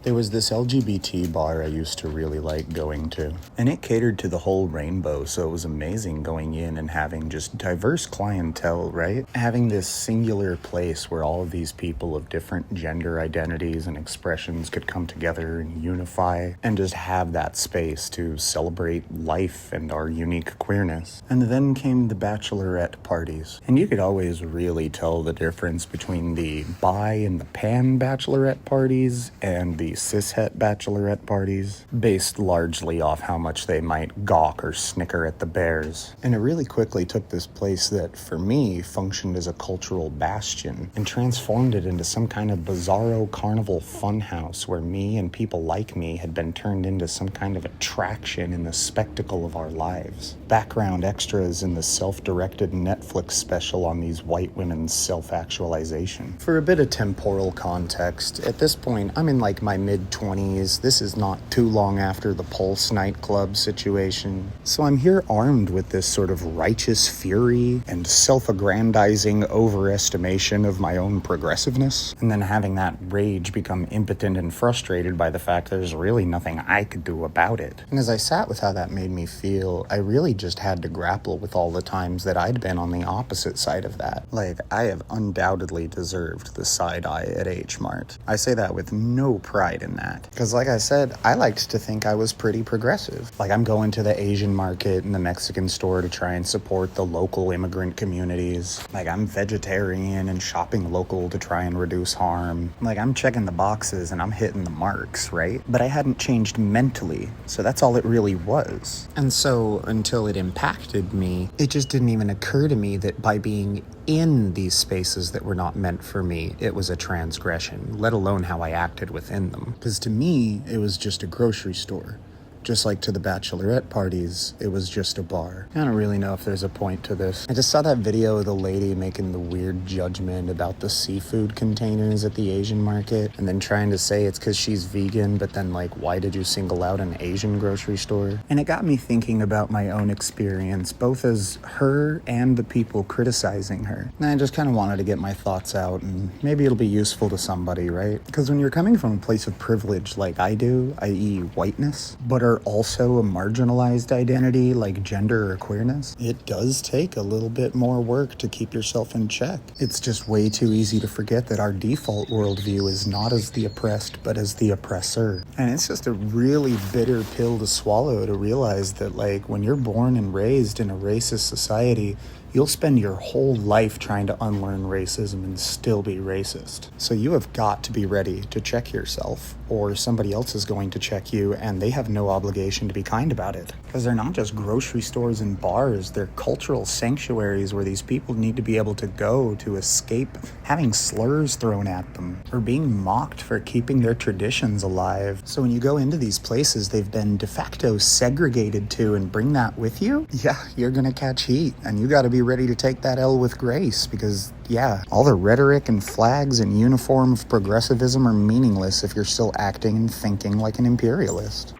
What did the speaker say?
There was this LGBT bar I used to really like going to, and it catered to the whole rainbow, so it was amazing going in and having just diverse clientele, right? Having this singular place where all of these people of different gender identities and expressions could come together and unify and just have that space to celebrate life and our unique queerness. And then came the bachelorette parties, and you could always really tell the difference between the bi and the pan bachelorette parties and the cishet bachelorette parties, based largely off how much they might gawk or snicker at the bears. And it really quickly took this place that, for me, functioned as a cultural bastion and transformed it into some kind of bizarro carnival funhouse where me and people like me had been turned into some kind of attraction in the spectacle of our lives. Background extras in the self-directed Netflix special on these white women's self-actualization. For a bit of temporal context, at this point, I'm in like my mid-20s. This is not too long after the Pulse nightclub situation. So I'm here armed with this sort of righteous fury and self-aggrandizing overestimation of my own progressiveness, and then having that rage become impotent and frustrated by the fact there's really nothing I could do about it. And as I sat with how that made me feel, I really just had to grapple with all the times that I'd been on the opposite side of that. Like, I have undoubtedly deserved the side eye at H Mart. I say that with no pride in that. Because like I said, I liked to think I was pretty progressive. Like, I'm going to the Asian market and the Mexican store to try and support the local immigrant communities. Like, I'm vegetarian and shopping local to try and reduce harm. Like, I'm checking the boxes and I'm hitting the marks, right? But I hadn't changed mentally, so that's all it really was. And so, until it impacted me, it just didn't even occur to me that by being in these spaces that were not meant for me, it was a transgression, let alone how I acted within them. Because to me, it was just a grocery store. Just like to the bachelorette parties, it was just a bar. I don't really know if there's a point to this. I just saw that video of the lady making the weird judgment about the seafood containers at the Asian market, and then trying to say it's because she's vegan, but then like, why did you single out an Asian grocery store? And it got me thinking about my own experience, both as her and the people criticizing her. And I just kind of wanted to get my thoughts out, and maybe it'll be useful to somebody, right? Because when you're coming from a place of privilege like I do, i.e. whiteness, but are also a marginalized identity like gender or queerness, it does take a little bit more work to keep yourself in check. It's just way too easy to forget that our default worldview is not as the oppressed, but as the oppressor. And it's just a really bitter pill to swallow to realize that, like, when you're born and raised in a racist society, you'll spend your whole life trying to unlearn racism and still be racist. So you have got to be ready to check yourself, or somebody else is going to check you, and they have no obligation to be kind about it. Because they're not just grocery stores and bars, they're cultural sanctuaries where these people need to be able to go to escape having slurs thrown at them, or being mocked for keeping their traditions alive. So when you go into these places they've been de facto segregated to and bring that with you, yeah, you're gonna catch heat, and you gotta be ready to take that L with grace, because yeah, all the rhetoric and flags and uniform of progressivism are meaningless if you're still acting and thinking like an imperialist.